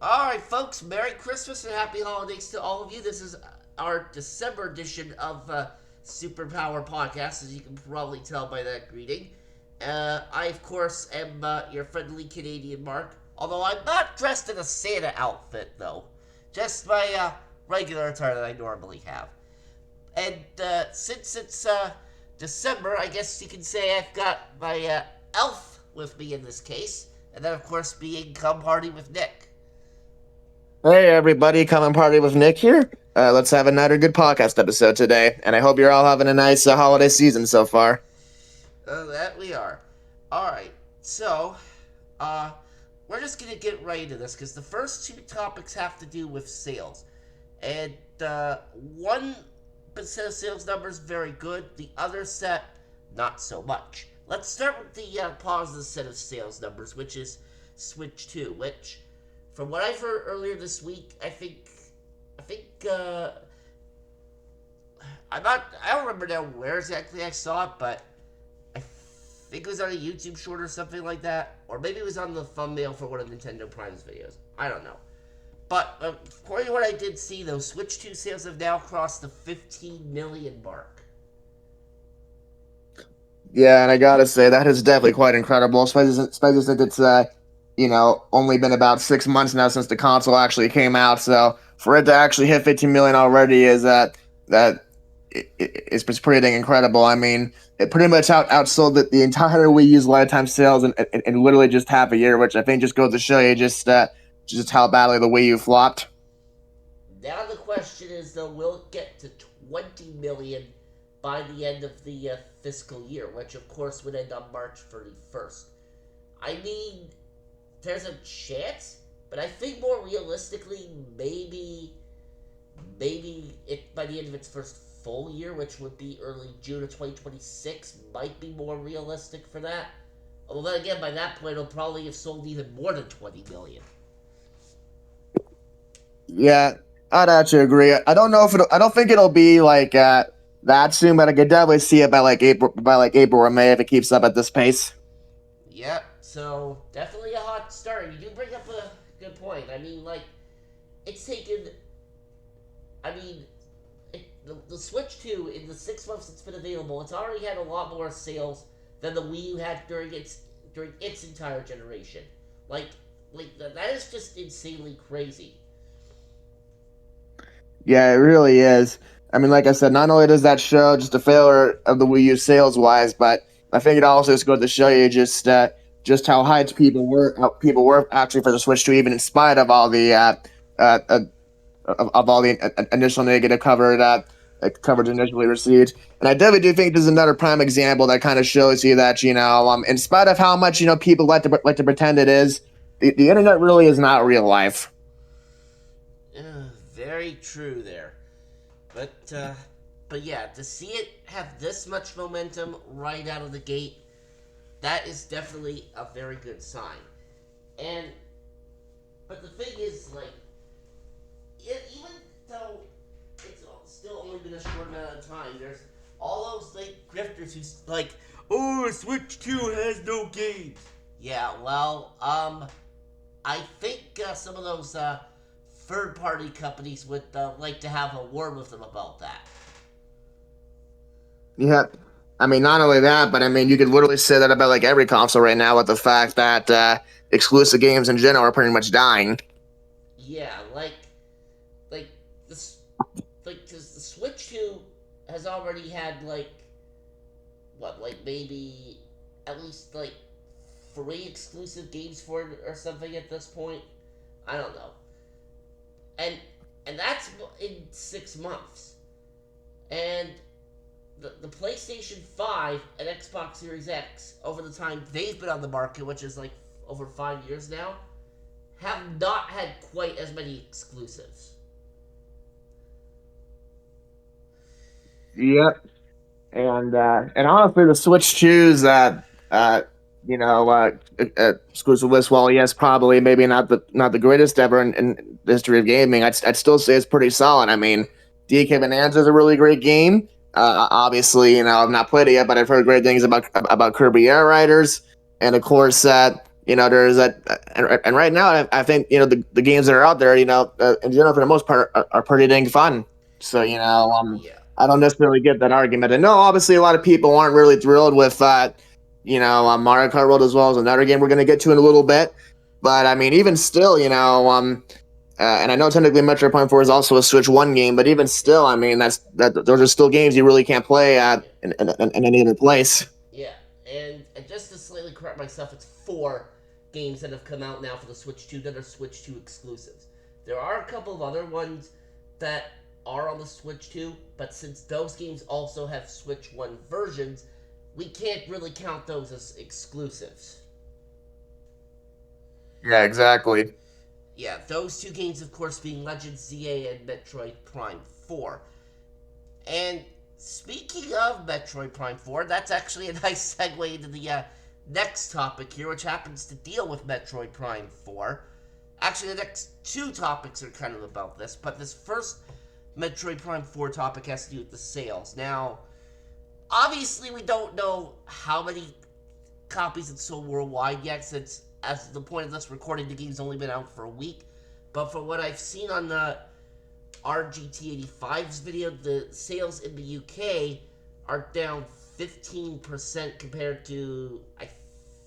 All right, folks, Merry Christmas and Happy Holidays to all of you. This is our December edition of Superpower Podcast, as you can probably tell by that greeting. I, of course, am your friendly Canadian Mark, although I'm not dressed in a Santa outfit, though. Just my regular attire that I normally have. And since it's December, I guess you can say I've got my elf with me in this case, and then, of course, being Come Party with Nick. Hey everybody, come and party with Nick here. Let's have another good podcast episode today, and I hope you're all having a nice holiday season so far. That we are. Alright, so, uh, we're just gonna get right into this because the first two topics have to do with sales. And, one set of sales numbers very good, the other set, not so much. Let's start with the positive set of sales numbers, which is Switch 2, which, from what I've heard earlier this week, I think, I don't remember now where exactly I saw it, but I think it was on a YouTube short or something like that, or maybe it was on the thumbnail for one of Nintendo Prime's videos. I don't know. But according to what I did see, though, Switch 2 sales have now crossed the 15 million mark. Yeah, and I gotta say that is definitely quite incredible, especially since it's only been about 6 months now since the console actually came out. So for it to actually hit 15 million already is that it's pretty dang incredible. I mean, it pretty much outsold the entire Wii U's lifetime sales in literally just half a year, which I think just goes to show you just how badly the Wii U flopped. Now the question is, though, will it get to 20 million by the end of the fiscal year, which of course would end on March 31st? I mean, there's a chance, but I think more realistically, maybe it by the end of its first full year, which would be early June of 2026, might be more realistic for that. Although then again, by that point, it'll probably have sold even more than 20 million. Yeah, I'd actually agree. I don't know if I don't think it'll be like that soon, but I could definitely see it by like April or May if it keeps up at this pace. Yep. So definitely a hot start. You do bring up a good point. I mean, like it's taken. I mean, the Switch 2 in the 6 months it's been available, it's already had a lot more sales than the Wii U had during its entire generation. Like that is just insanely crazy. Yeah, it really is. I mean, like I said, not only does that show just a failure of the Wii U sales wise, but I think it also just goes to show you just how hyped people were actually for the Switch 2, even in spite of all the uh, uh, of all the initial negative coverage initially received. And I definitely do think this is another prime example that kind of shows you that in spite of how much people like to pretend it is, the internet really is not real life. Very true there. But but yeah, to see it have this much momentum right out of the gate, that is definitely a very good sign. And but the thing is, like, even though it's still only been a short amount of time, there's all those like grifters who's like, oh, Switch 2 has no games. Yeah, well, I think some of those third party companies would like to have a word with them about that. Yeah. I mean, not only that, but I mean, you could literally say that about like every console right now with the fact that exclusive games in general are pretty much dying. Yeah, like this, like because the Switch 2 has already had like what, like maybe at least like three exclusive games for it or something at this point. I don't know, and and that's in 6 months. And the PlayStation 5 and Xbox Series X, over the time they've been on the market, which is like over 5 years now, have not had quite as many exclusives. Yep. And honestly, the Switch choose you know exclusive list. Well, yes, probably maybe not the greatest ever in the history of gaming. I'd still say it's pretty solid. I mean, DK Bonanza is a really great game. Obviously, I've not played it yet, but I've heard great things about Kirby Air Riders, and of course, there's that, and right now I think the games that are out there, in general for the most part are pretty dang fun. So Yeah. I don't necessarily get that argument. And no, obviously a lot of people aren't really thrilled with Mario Kart World, as well as another game we're going to get to in a little bit. But I mean, even still, and I know technically Metroid Prime 4 is also a Switch One game, but even still, I mean, those are still games you really can't play Yeah. in any other place. Yeah. And just to slightly correct myself, it's 4 games that have come out now for the Switch 2 that are Switch 2 exclusives. There are a couple of other ones that are on the Switch 2, but since those games also have Switch 1 versions, we can't really count those as exclusives. Yeah, exactly. Yeah, those 2 games, of course, being Legend ZA and Metroid Prime 4. And speaking of Metroid Prime 4, that's actually a nice segue into the next topic here, which happens to deal with Metroid Prime 4. Actually, the next 2 topics are kind of about this, but this first Metroid Prime 4 topic has to do with the sales. Now, obviously, we don't know how many copies it sold worldwide yet, since as the point of this recording, the game's only been out for a week. But from what I've seen on the RGT85's video, the sales in the UK are down 15% compared to, I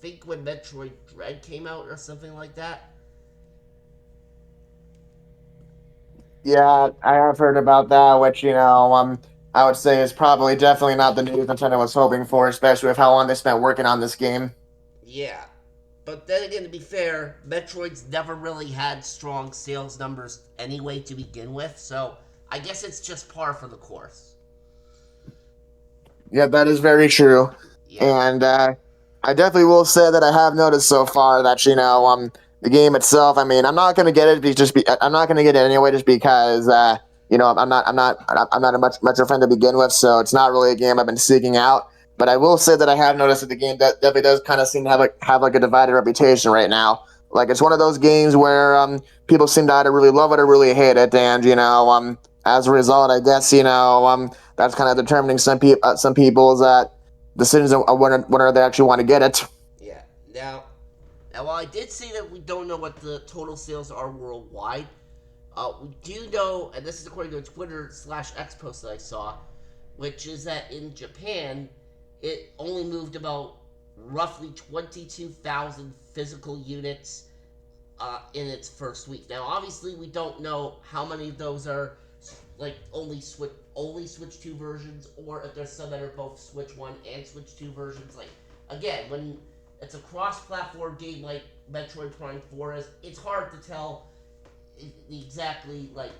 think, when Metroid Dread came out or something like that. Yeah, I have heard about that, which I would say is probably definitely not the news Nintendo was hoping for, especially with how long they spent working on this game. Yeah. But then again, to be fair, Metroid's never really had strong sales numbers anyway to begin with, so I guess it's just par for the course. Yeah, that is very true. Yeah. And I definitely will say that I have noticed so far that the game itself. I mean, I'm not gonna get it I'm not gonna get it anyway, just because I'm not a much a fan to begin with, so it's not really a game I've been seeking out. But I will say that I have noticed that the game definitely does kind of seem to have a divided reputation right now. Like, it's one of those games where people seem to either really love it or really hate it, and as a result, I guess that's kind of determining some people's decisions on whether they actually want to get it. Yeah. Now, while I did say that we don't know what the total sales are worldwide, we do know, and this is according to a Twitter/X post that I saw, which is that in Japan, it only moved about roughly 22,000 physical units in its first week. Now, obviously, we don't know how many of those are like only Switch 2 versions, or if there's some that are both Switch 1 and Switch 2 versions. Like, again, when it's a cross-platform game like Metroid Prime 4 is, it's hard to tell exactly what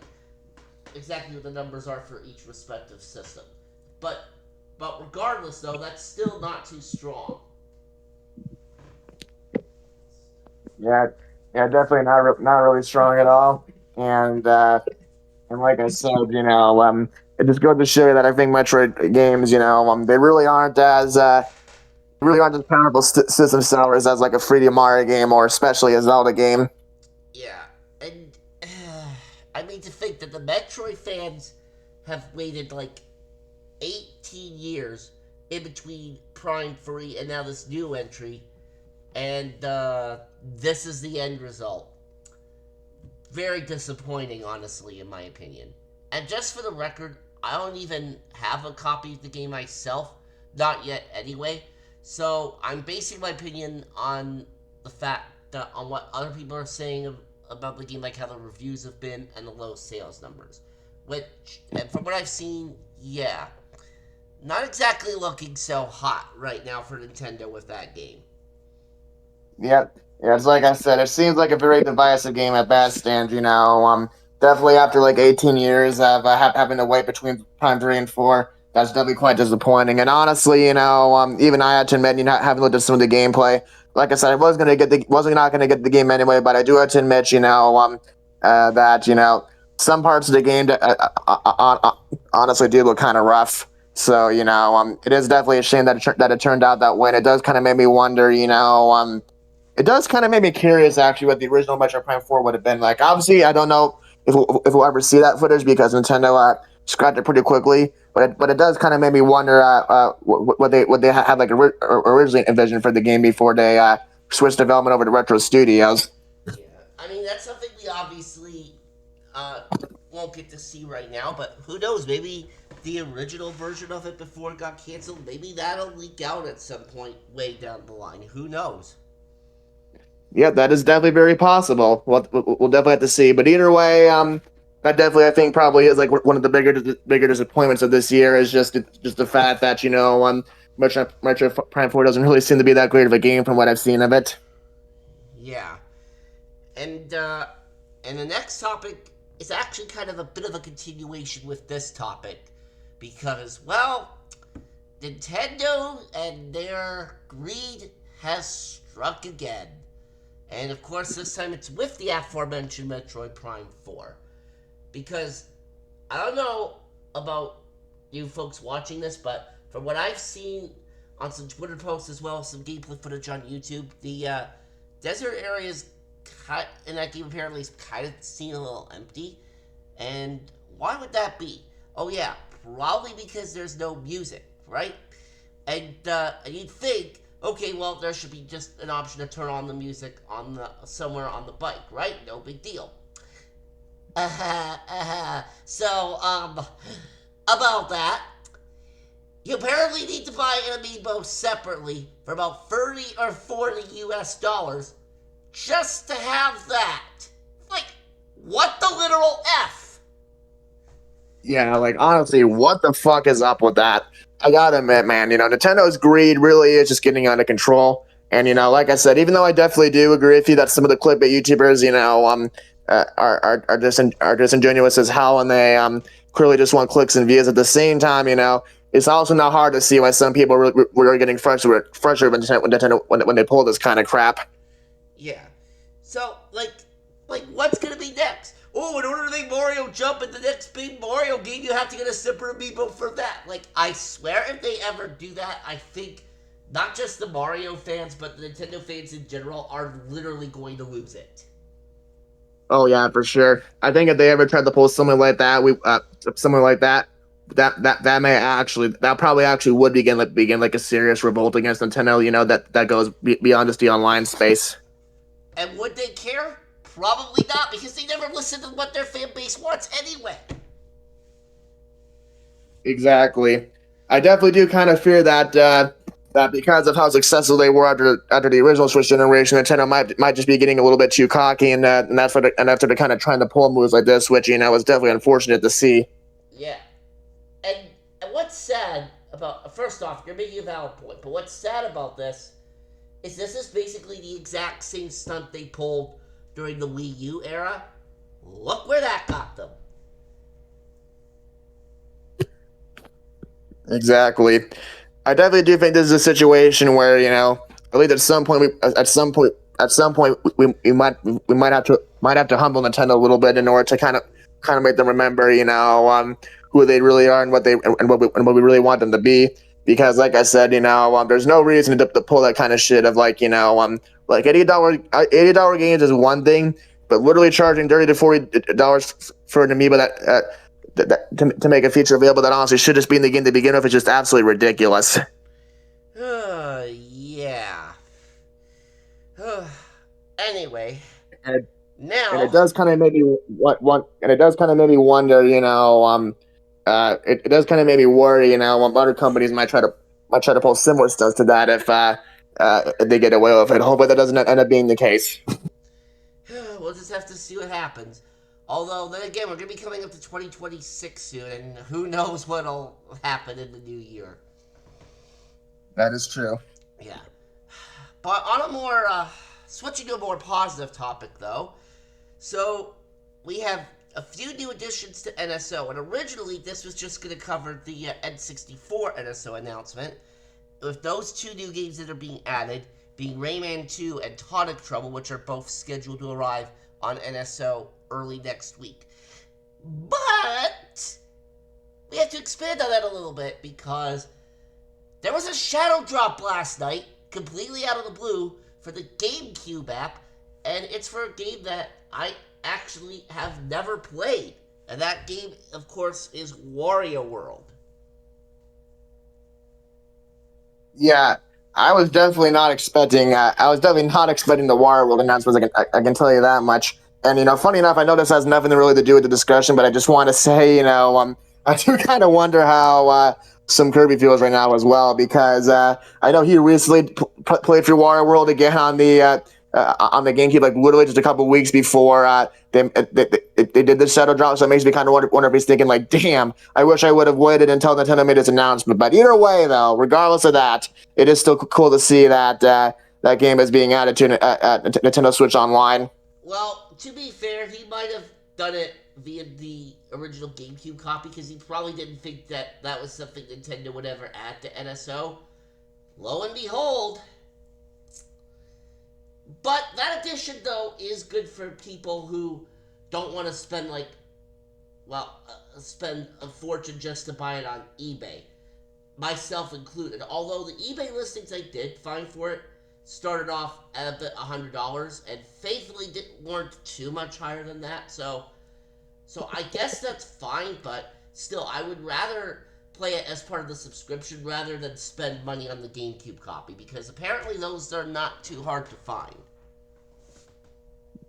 the numbers are for each respective system. But regardless, though, that's still not too strong. Yeah, yeah, definitely not really strong at all. And like I said, it just goes to show you that I think Metroid games, they really aren't as powerful system sellers as like a 3D Mario game, or especially a Zelda game. Yeah, and I mean, to think that the Metroid fans have waited like 18 years in between Prime 3 and now this new entry, and this is the end result. Very disappointing, honestly, in my opinion. And just for the record, I don't even have a copy of the game myself. Not yet, anyway. So I'm basing my opinion on the fact that on what other people are saying about the game, like how the reviews have been and the low sales numbers. Which, and from what I've seen, yeah, not exactly looking so hot right now for Nintendo with that game. Yeah, yeah. It's like I said, it seems like a very divisive game at best, and definitely after like 18 years of having to wait between Prime 3 and 4, that's definitely quite disappointing. And honestly, even I had to admit, having looked at some of the gameplay, like I said, I wasn't not gonna get the game anyway, but I do have to admit, that some parts of the game honestly do look kind of rough. So it is definitely a shame that it turned out that way. And it does kind of make me wonder, it does kind of make me curious, actually, what the original Metro Prime 4 would have been like. Obviously, I don't know if we'll ever see that footage, because Nintendo scrapped it pretty quickly. But it does kind of make me wonder what they had like originally envisioned for the game before they switch development over to Retro Studios. Yeah, I mean that's something we obviously uh, won't get to see right now, but who knows? Maybe the original version of it before it got canceled, maybe that'll leak out at some point way down the line. Who knows? Yeah, that is definitely very possible. We'll definitely have to see. But either way, that definitely I think probably is like one of the bigger disappointments of this year is just the fact that Metro Prime 4 doesn't really seem to be that great of a game from what I've seen of it. Yeah, and and the next topic is actually kind of a bit of a continuation with this topic because well, Nintendo and their greed has struck again. And of course, this time it's with the aforementioned Metroid Prime 4. Because I don't know about you folks watching this, but from what I've seen on some Twitter posts as well as some gameplay footage on YouTube, the desert area is in that game apparently is kind of seen a little empty. And why would that be? Oh yeah, probably because there's no music, right? And you'd think, okay, well, there should be just an option to turn on the music on the somewhere on the bike, right? No big deal. So, about that, you apparently need to buy an amiibo separately for about 30 or 40 US dollars just to have that. Like, what the literal F? Yeah, like honestly, what the fuck is up with that? I gotta admit, man, Nintendo's greed really is just getting out of control. And like I said, even though I definitely do agree with you that some of the clickbait YouTubers, are disingenuous as hell, and they clearly just want clicks and views. At the same time, it's also not hard to see why some people were getting frustrated when they pull this kind of crap. Yeah. So, like, what's gonna be next? Oh, in order to make Mario jump in the next big Mario game, you have to get a separate amiibo for that. Like, I swear, if they ever do that, I think not just the Mario fans, but the Nintendo fans in general are literally going to lose it. Oh yeah, for sure. I think if they ever tried to pull something like that, something like that, that probably actually would begin like a serious revolt against Nintendo. That goes beyond just the online space. And would they care? Probably not, because they never listen to what their fan base wants anyway. Exactly. I definitely do kind of fear that because of how successful they were after the original Switch generation, Nintendo might just be getting a little bit too cocky, and after they're kind of trying to pull moves like this, which is definitely unfortunate to see. Yeah. And, and what's sad about, first off, you're making a valid point, but what's sad about this is basically the exact same stunt they pulled during the Wii U era. Look where that got them. Exactly. I definitely do think this is a situation where at least at some point we might have to humble Nintendo a little bit in order to kind of make them remember who they really are and what we really want them to be. Because like I said, there's no reason to pull that kind of shit of like $80 games is one thing, but literally charging $30 to $40 for an amiibo to make a feature available that honestly should just be in the game to begin with is just absolutely ridiculous. Yeah. Anyway, And, now. and it does kind of make me and it does kind of make me wonder, it does kind of make me worry, other companies might try to pull similar stuff to that if they get away with it. Hopefully that doesn't end up being the case. We'll just have to see what happens. Although, then again, we're going to be coming up to 2026 soon, and who knows what'll happen in the new year. That is true. Yeah. But on a more, switching to a more positive topic, though. So, we have a few new additions to NSO, and originally this was just going to cover the N64 NSO announcement, with those two new games that are being added being Rayman 2 and Tonic Trouble, which are both scheduled to arrive on NSO early next week. But we have to expand on that a little bit because there was a shadow drop last night, completely out of the blue, for the GameCube app, and it's for a game that I actually have never played. And that game, of course, is Wario World. Yeah, I was definitely not expecting. I was definitely not expecting the Wario World announcements. I can tell you that much. And funny enough, I know this has nothing really to do with the discussion, but I just want to say, I do kind of wonder how some Kirby feels right now as well, because I know he recently played through Wario World again on the GameCube, like literally just a couple weeks before they did the shadow drop. So it makes me kind of wonder if he's thinking like, damn, I wish I would have waited until Nintendo made its announcement. But either way, though, regardless of that, it is still cool to see that that game is being added to Nintendo Switch Online. Well, to be fair, he might have done it via the original GameCube copy because he probably didn't think that that was something Nintendo would ever add to NSO. Lo and behold. But that edition, though, is good for people who don't want to spend, spend a fortune just to buy it on eBay. Myself included. Although the eBay listings I did find for it started off at $100 and faithfully weren't too much higher than that. So I guess that's fine, but still, I would rather play it as part of the subscription rather than spend money on the GameCube copy because apparently those are not too hard to find.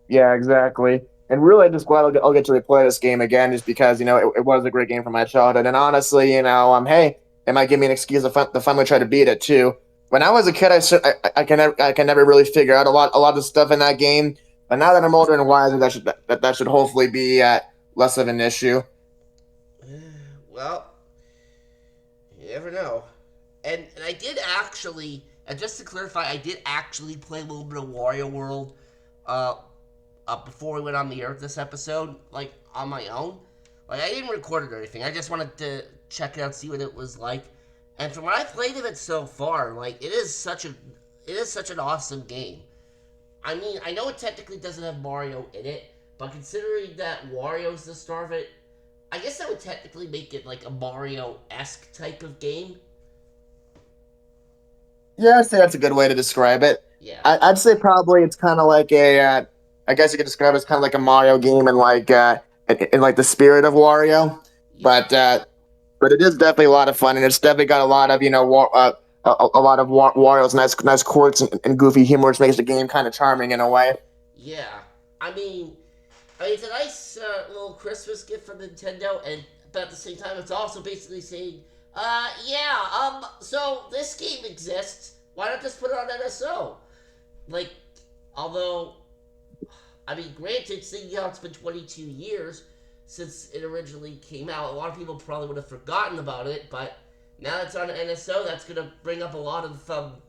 Yeah, exactly. And really, I'm just glad I'll get to replay this game again, just because it was a great game from my childhood. And honestly, hey, it might give me an excuse to finally try to beat it too. When I was a kid, I can never really figure out a lot of stuff in that game. But now that I'm older and wiser, that should hopefully be less of an issue. Well, you never know. And I did actually, and just to clarify, I did actually play a little bit of Wario World uh, before we went on the air this episode, like on my own. Like I didn't record it or anything. I just wanted to check it out, see what it was like. And from what I've played of it so far, like it is such an awesome game. I mean, I know it technically doesn't have Mario in it, but considering that Wario's the star of it, I guess that would technically make it like a Mario-esque type of game. Yeah, I'd say that's a good way to describe it. Yeah. I'd say probably it's kind of like I guess you could describe it as kind of like a Mario game, and in like the spirit of Wario, Yeah. but but it is definitely a lot of fun, and it's definitely got a lot of a lot of Wario's nice quirks and goofy humor, which makes the game kind of charming in a way. Yeah. I mean, it's a nice little Christmas gift from Nintendo, and but at the same time, it's also basically saying, so this game exists. Why not just put it on NSO? Like, although, I mean, granted, seeing how it's been 22 years since it originally came out, a lot of people probably would have forgotten about it, but now that it's on NSO, that's going to bring up a lot of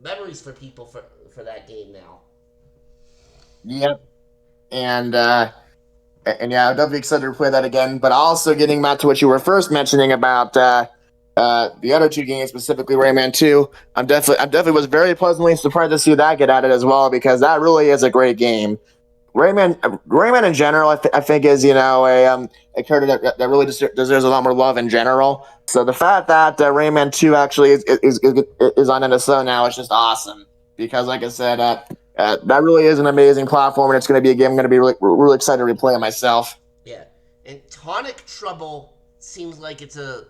memories for people for that game now. Yep, and yeah, I'm definitely excited to play that again. But also getting back to what you were first mentioning about the other two games, specifically Rayman 2, I definitely was very pleasantly surprised to see that get added as well, because that really is a great game. Rayman in general, I think is a character that really deserves a lot more love in general. So the fact that Rayman 2 actually is on NSO now is just awesome, because like I said, that really is an amazing platform, and it's going to be a game I'm going to be really excited to replay it myself. Yeah, and Tonic Trouble seems like it's a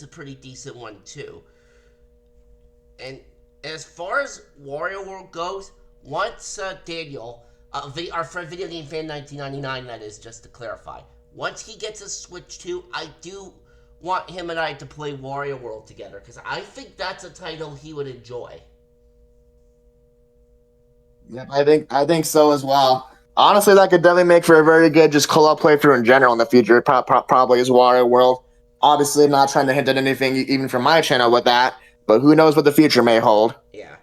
pretty decent one too. And as far as Wario World goes, once Daniel, our friend Video Game Fan 1999, that is, just to clarify, once he gets a Switch 2, I do want him and I to play Wario World together, because I think that's a title he would enjoy. Yep, I think so as well. Honestly, that could definitely make for a very good just co-op playthrough in general in the future. Probably is Wario World. Obviously, I'm not trying to hint at anything even from my channel with that, but who knows what the future may hold. Yeah.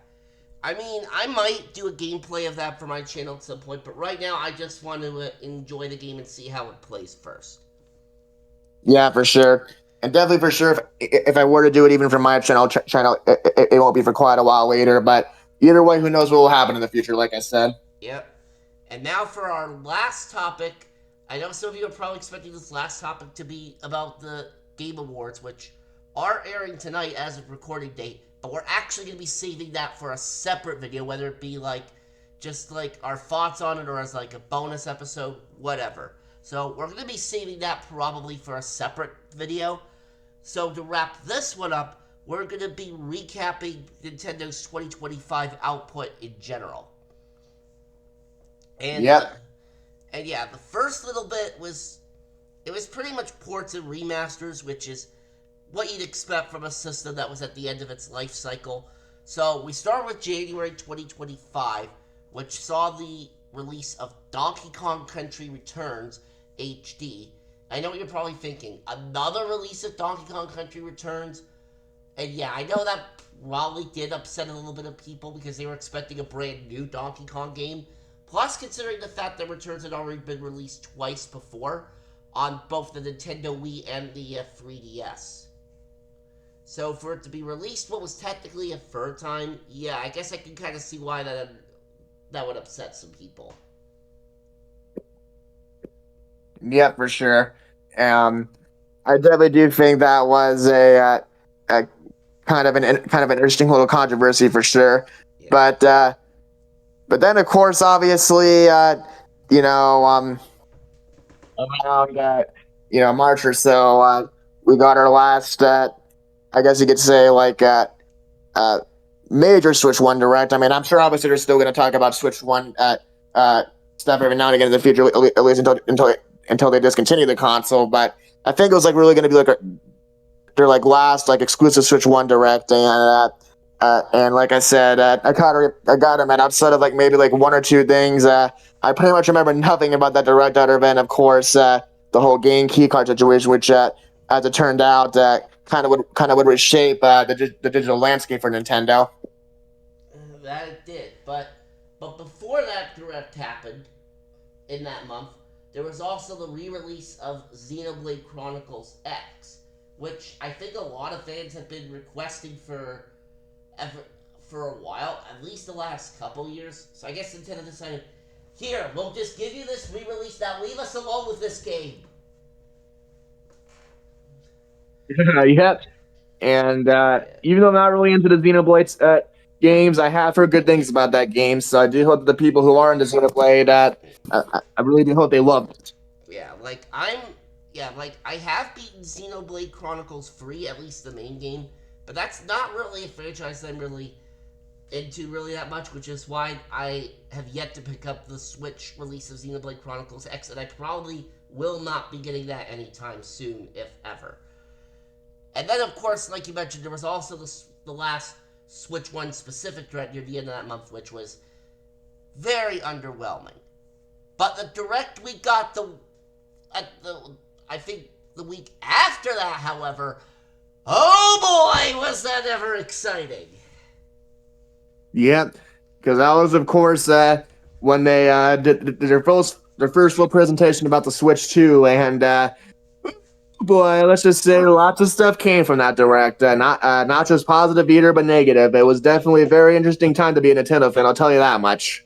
I mean, I might do a gameplay of that for my channel at some point, but right now I just want to enjoy the game and see how it plays first. Yeah, for sure, and definitely for sure. If I were to do it even from my channel, it won't be for quite a while later. But either way, who knows what will happen in the future? Like I said. Yep. And now for our last topic. I know some of you are probably expecting this last topic to be about the Game Awards, which are airing tonight as of recording date, but we're actually going to be saving that for a separate video, whether it be just our thoughts on it or as a bonus episode, whatever. So we're going to be saving that probably for a separate video. So to wrap this one up, we're going to be recapping Nintendo's 2025 output in general. And Yep. and yeah, the first little bit was it was pretty much ports and remasters, which is what you'd expect from a system that was at the end of its life cycle. So we start with January 2025, which saw the release of Donkey Kong Country Returns HD. I know what you're probably thinking. Another release of Donkey Kong Country Returns? And yeah, I know that probably did upset a little bit of people because they were expecting a brand new Donkey Kong game. Plus, considering the fact that Returns had already been released twice before on both the Nintendo Wii and the 3DS. So for it to be released what was technically a third time, yeah, I guess I can kind of see why that would upset some people. Yeah, for sure. Um, I definitely do think that was a kind of an interesting little controversy for sure. Yeah. But but then of course, obviously, you know, around March or so, we got our last, I guess you could say, like uh, major Switch One Direct. I mean, I'm sure obviously they're still going to talk about Switch One uh, stuff every now and again in the future, at least until they discontinue the console. But I think it was like really going to be like their like last like exclusive Switch One Direct, and like I said, I got him. And outside of like maybe like one or two things, I pretty much remember nothing about that Direct other than, of course, the whole game key card situation, which, as it turned out, kind of would reshape the digital landscape for Nintendo. That it did. But before that direct happened in that month, there was also the re-release of Xenoblade Chronicles X, which I think a lot of fans have been requesting ever, for a while, at least the last couple years. So I guess Nintendo decided, here, we'll just give you this re-release. Now leave us alone with this game. Yep. And Yeah. even though I'm not really into the Xenoblade games, I have heard good things about that game. So I do hope that the people who are into Xenoblade, I really do hope they love it. Yeah, like I'm yeah, like I have beaten Xenoblade Chronicles 3, at least the main game, but that's not really a franchise I'm really into really that much, which is why I have yet to pick up the Switch release of Xenoblade Chronicles X, and I probably will not be getting that anytime soon, if ever. And then, of course, like you mentioned, there was also the last Switch One specific direct near the end of that month, which was very underwhelming. But the direct we got at the I think the week after that, however, oh boy, was that ever exciting! Yep, because that was, of course, when they did their first full presentation about the Switch 2, and boy, let's just say lots of stuff came from that direct. Not just positive either, but negative. It was definitely a very interesting time to be a Nintendo fan. I'll tell you that much.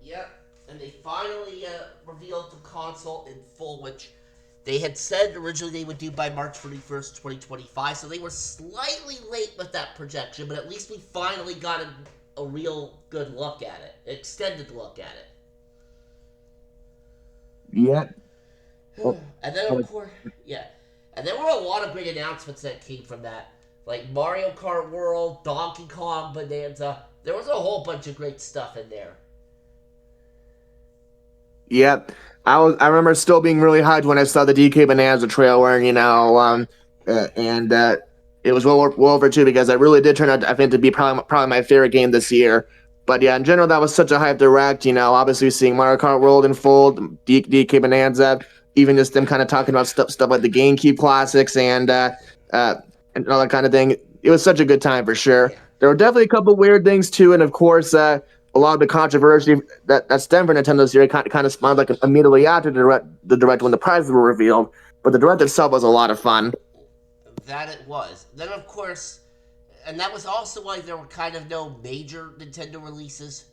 Yep, and they finally revealed the console in full, which they had said originally they would do by March 31st, 2025. So they were slightly late with that projection, but at least we finally got a real good look at it, extended look at Yep. it. And then of course, yeah, and there were a lot of great announcements that came from that, like Mario Kart World, Donkey Kong Bonanza. There was a whole bunch of great stuff in there. Yep. I remember still being really hyped when I saw the DK Bonanza trailer, and it was well over too because it really did turn out I think to be probably my favorite game this year. But yeah, in general, that was such a hype direct. Obviously seeing Mario Kart World in full, DK Bonanza, even just them kind of talking about stuff like the GameCube classics uh, and all that kind of thing. It was such a good time for sure. Yeah. There were definitely a couple weird things too, and of course, a lot of the controversy that stemmed from Nintendo's year kind of spawned like immediately after the direct when the prizes were revealed. But the direct itself was a lot of fun. That it was. Then, of course, and that was also why there were kind of no major Nintendo releases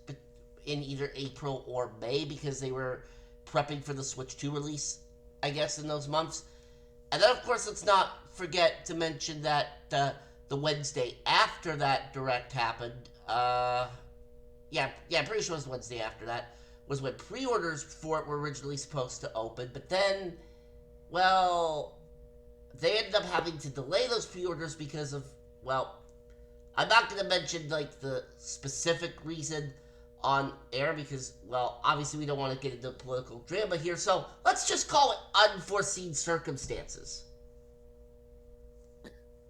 in either April or May because they were prepping for the Switch 2 release, I guess, in those months. And then, of course, let's not forget to mention that the Wednesday after that direct happened, I'm pretty sure it was Wednesday after that, was when pre orders for it were originally supposed to open. But then, well, they ended up having to delay those pre-orders because of, well, I'm not going to mention like the specific reason on air because, well, obviously we don't want to get into political drama here. So let's just call it unforeseen circumstances.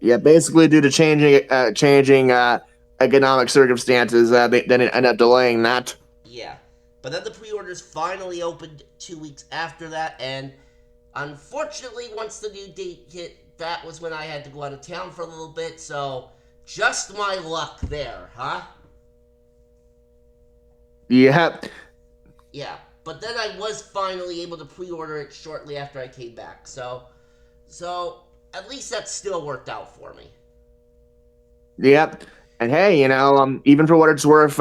Yeah, basically due to changing economic circumstances, they ended up delaying that. Yeah. But then the pre orders finally opened 2 weeks after that, and unfortunately, once the new date hit, that was when I had to go out of town for a little bit, so just my luck there, huh? Yeah, Yeah. But then I was finally able to pre order it shortly after I came back, so at least that still worked out for me. yep. And hey, even for what it's worth,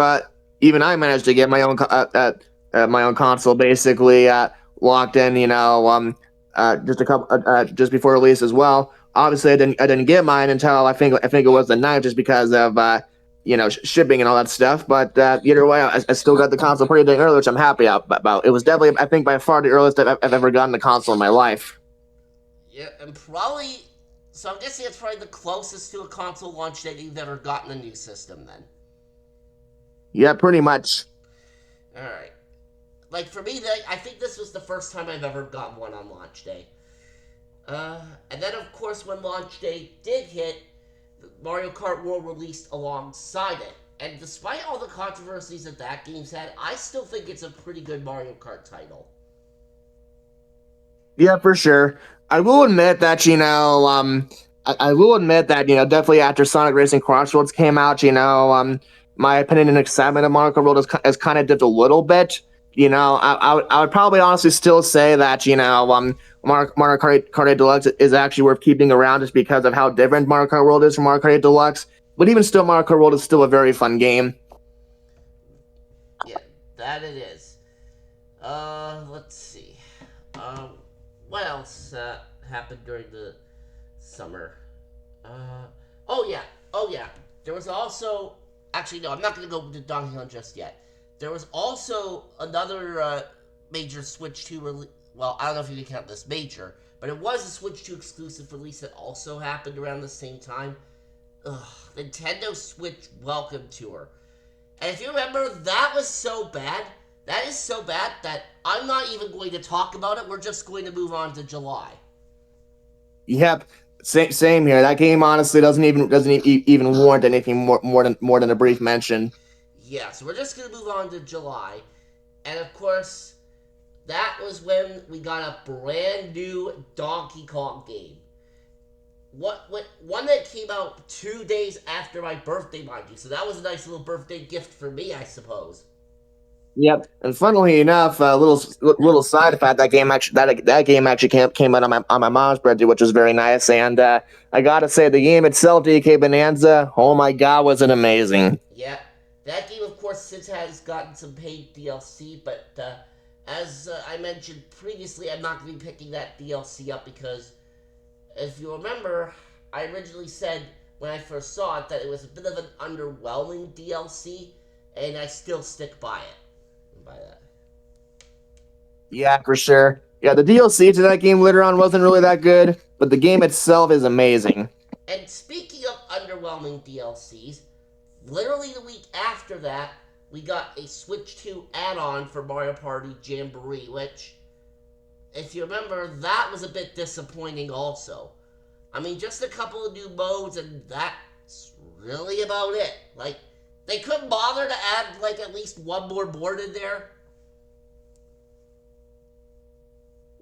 even I managed to get my own console basically locked in. Just a couple just before release as well. Obviously, I didn't get mine until I think it was the ninth, just because of shipping and all that stuff. But either way, I still got the console pretty dang early, which I'm happy about. It was definitely, I think, by far the earliest I've ever gotten a console in my life. Yeah, and probably. So I'm guessing it's probably the closest to a console launch date you've ever gotten a new system then. Yeah, pretty much. Alright. Like for me, I think this was the first time I've ever gotten one on launch day. And then, of course, when launch day did hit, Mario Kart World released alongside it. And despite all the controversies that game's had, I still think it's a pretty good Mario Kart title. Yeah, for sure. I will admit that I will admit that definitely after Sonic Racing Crossroads came out, my opinion and excitement of Mario Kart World has kind of dipped a little bit. I would probably honestly still say that Mario Kart 8 Deluxe is actually worth keeping around, just because of how different Mario Kart World is from Mario Kart 8 Deluxe. But even still, Mario Kart World is still a very fun game. Yeah, that it is. Let's see. Um, what else happened during the summer? Uh, oh yeah, oh yeah. There was also, actually no, I'm not gonna go to Donkey Kong just yet. There was also another major Switch 2 release. Well, I don't know if you can count this major, but it was a Switch 2 exclusive release that also happened around the same time. Ugh, Nintendo Switch Welcome Tour. And if you remember, that was so bad. That is so bad that I'm not even going to talk about it. We're just going to move on to July. Yep, same here. That game honestly doesn't even warrant anything more than a brief mention. Yeah, so we're just going to move on to July. And of course, that was when we got a brand new Donkey Kong game. What one that came out 2 days after my birthday, mind you. So that was a nice little birthday gift for me, I suppose. Yep, and funnily enough, little side fact, that game actually came out on my mom's birthday, which was very nice. And I gotta say, the game itself, DK Bonanza, oh my god, was it amazing! Yeah, that game, of course, since has gotten some paid DLC, but as I mentioned previously, I'm not going to be picking that DLC up because, if you remember, I originally said when I first saw it that it was a bit of an underwhelming DLC, and I still stick by it. By that. Yeah, for sure. Yeah, the DLC to that game later on wasn't really that good, but the game itself is amazing. And speaking of underwhelming DLCs, literally the week after that, we got a Switch 2 add-on for Mario Party Jamboree, which, if you remember, that was a bit disappointing also. I mean, just a couple of new modes, and that's really about it. Like, they couldn't bother to add, like, at least one more board in there.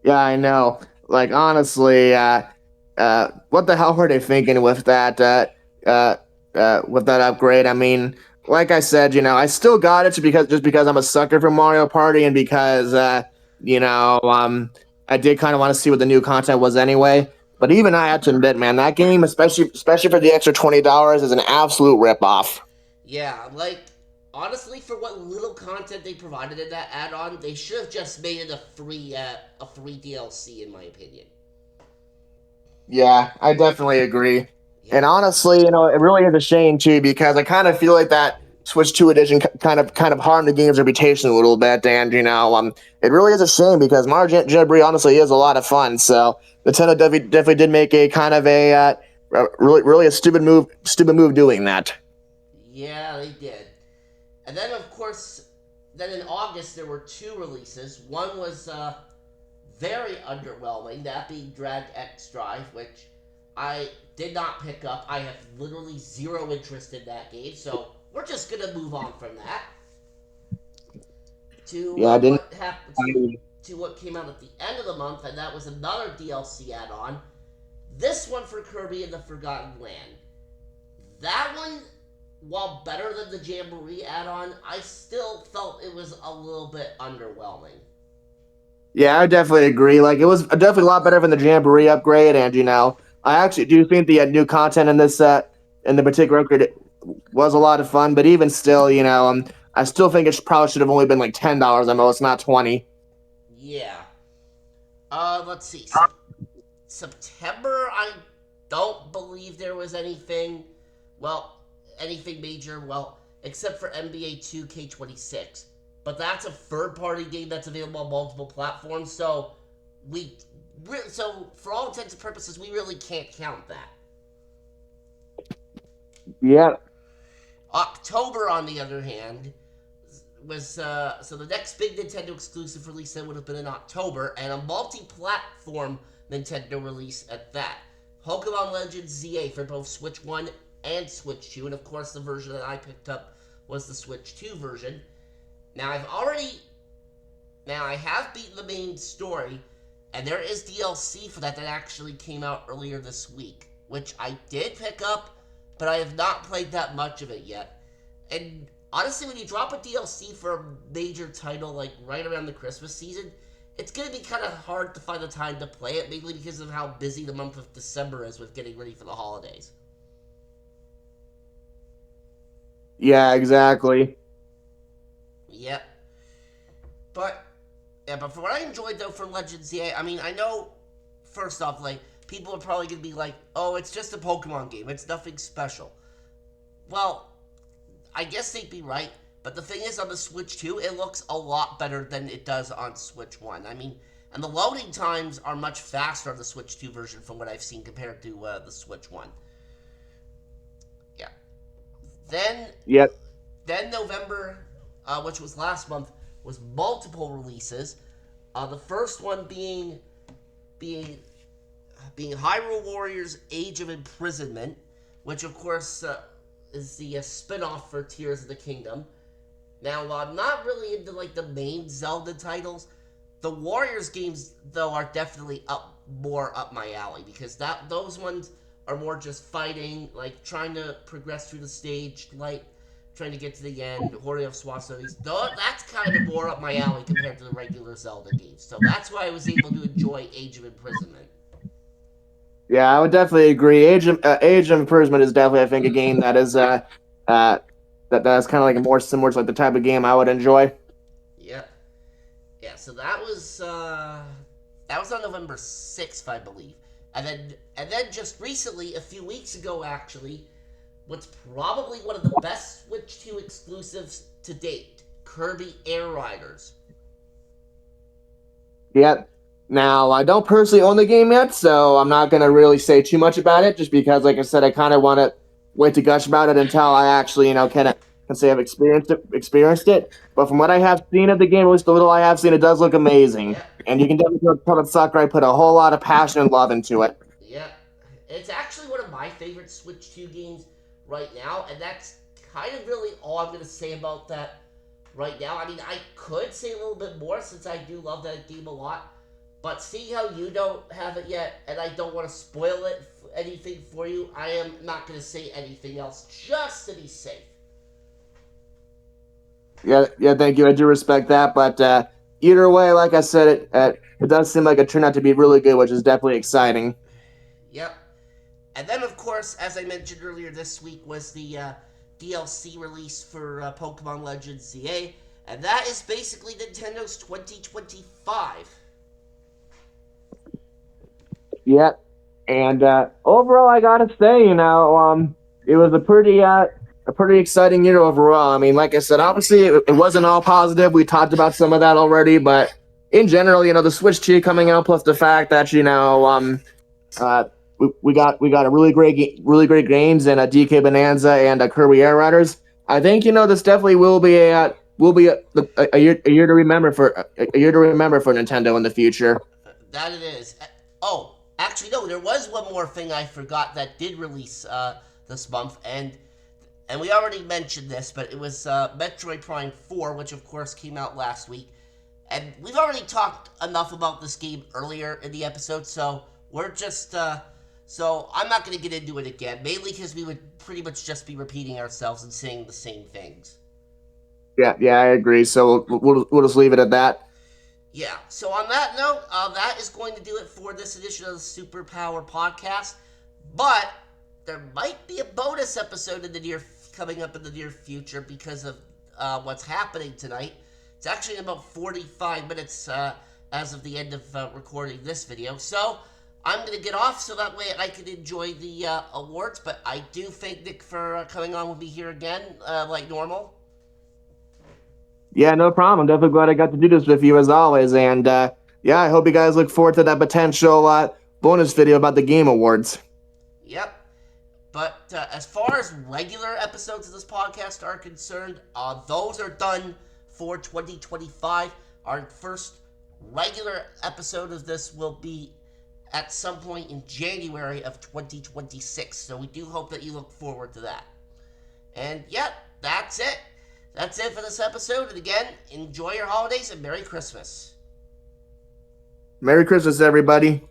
Yeah, I know. Like, honestly, what the hell were they thinking uh, with that upgrade? I mean, like I said, I still got it just because I'm a sucker for Mario Party, and because I did kind of want to see what the new content was anyway. But even I have to admit, man, that game, especially for the extra $20, is an absolute ripoff. Yeah, like, honestly, for what little content they provided in that add-on, they should have just made it a free DLC, in my opinion. Yeah, I definitely agree. Yeah. And honestly, it really is a shame too, because I kind of feel like that Switch 2 edition kind of harmed the game's reputation a little bit. And it really is a shame, because Mario Jamboree honestly is a lot of fun. So Nintendo definitely did make a kind of a really a stupid move doing that. Yeah, they did. And then, of course, then in August there were two releases. One was very underwhelming, that being Drag X Drive, which I did not pick up. I have literally zero interest in that game, so we're just gonna move on from that to Yeah, I didn't. what happened I, to what came out at the end of the month, and that was another DLC add-on. This one for Kirby and the Forgotten Land. That one, while better than the Jamboree add-on, I still felt it was a little bit underwhelming. yeah, I definitely agree. Like it was definitely a lot better than the Jamboree upgrade, and I actually do think the new content in this in the particular upgrade was a lot of fun. But even still, I still think it probably should have only been like $10 at most, not 20. Yeah. Let's see. September, I don't believe there was anything, well, anything major, well, except for NBA 2K26. But that's a third-party game that's available on multiple platforms, so we, so for all intents and purposes, we really can't count that. Yeah, October, on the other hand, was so the next big Nintendo exclusive release then would have been in October, and a multi-platform Nintendo release at that. Pokemon Legends ZA for both Switch 1 and Switch 2, and of course the version that I picked up was the Switch 2 version. Now I have beaten the main story, and there is DLC for that actually came out earlier this week, which I did pick up, but I have not played that much of it yet. And honestly, when you drop a DLC for a major title like right around the Christmas season, it's going to be kind of hard to find the time to play it, mainly because of how busy the month of December is with getting ready for the holidays. yeah, exactly. Yep. But yeah, but for what I enjoyed though from Legends ZA, I mean, I know first off, like people are probably gonna be like, "Oh, it's just a Pokemon game. It's nothing special." Well, I guess they'd be right, but the thing is, on the Switch 2, it looks a lot better than it does on Switch 1. I mean, and the loading times are much faster on the Switch 2 version from what I've seen compared to the Switch 1. Yeah. Then, Yep. then November, which was last month, was multiple releases. The first one being being Hyrule Warriors: Age of Imprisonment, which of course is the spin-off for Tears of the Kingdom. Now, while I'm not really into like the main Zelda titles, the Warriors games though are definitely more up my alley because that those ones are more just fighting, like trying to progress through the stage, like trying to get to the end, Hori of Swasti's. That's kind of more up my alley compared to the regular Zelda games. So that's why I was able to enjoy Age of Imprisonment. Yeah, I would definitely agree. Age of Imprisonment is definitely, I think, a game that is that's kind of like more similar to like the type of game I would enjoy. Yep. Yeah, so that was on November 6th, I believe. And then just recently, a few weeks ago actually, what's probably one of the best Switch 2 exclusives to date, Kirby Air Riders. Yeah. Now, I don't personally own the game yet, so I'm not gonna really say too much about it, just because, like I said, I kind of want to wait to gush about it until I actually, can say I've experienced it. But from what I have seen of the game, at least the little I have seen, it does look amazing, Yep. and you can definitely tell that Sakurai put a whole lot of passion and love into it. Yep. It's actually one of my favorite Switch 2 games right now, and that's kind of really all I'm going to say about that right now. I mean, I could say a little bit more since I do love that game a lot, but seeing how you don't have it yet, and I don't want to spoil anything for you, I am not going to say anything else just to be safe. Yeah, yeah, thank you. I do respect that, but either way, like I said, it does seem like it turned out to be really good, which is definitely exciting. Yep. And then, of course, as I mentioned earlier this week, was the DLC release for Pokemon Legends ZA, and that is basically Nintendo's 2025. Yeah, and overall, I gotta say, it was a pretty exciting year overall. I mean, like I said, obviously it wasn't all positive. We talked about some of that already, but in general, the Switch 2 coming out, plus the fact that uh, we got a really great games and a DK Bonanza and a Kirby Air Riders. I think this definitely will be a year to remember for Nintendo in the future. That it is. Oh, actually, no. There was one more thing I forgot that did release this month, and we already mentioned this, but it was Metroid Prime 4, which of course came out last week. And we've already talked enough about this game earlier in the episode, so we're just so I'm not going to get into it again, mainly because we would pretty much just be repeating ourselves and saying the same things. Yeah, I agree. So we'll just leave it at that. Yeah, so on that note, that is going to do it for this edition of the Superpower Podcast. But there might be a bonus episode coming up in the near future because of what's happening tonight. It's actually in about 45 minutes as of the end of recording this video. So I'm going to get off so that way I can enjoy the awards. But I do thank Nick for coming on with me here again, like normal. Yeah, no problem. I'm definitely glad I got to do this with you as always. And yeah, I hope you guys look forward to that potential bonus video about the Game Awards. Yep. But as far as regular episodes of this podcast are concerned, those are done for 2025. Our first regular episode of this will be at some point in January of 2026. So we do hope that you look forward to that. And yep, that's it. That's it for this episode. And again, enjoy your holidays and Merry Christmas. Merry Christmas, everybody.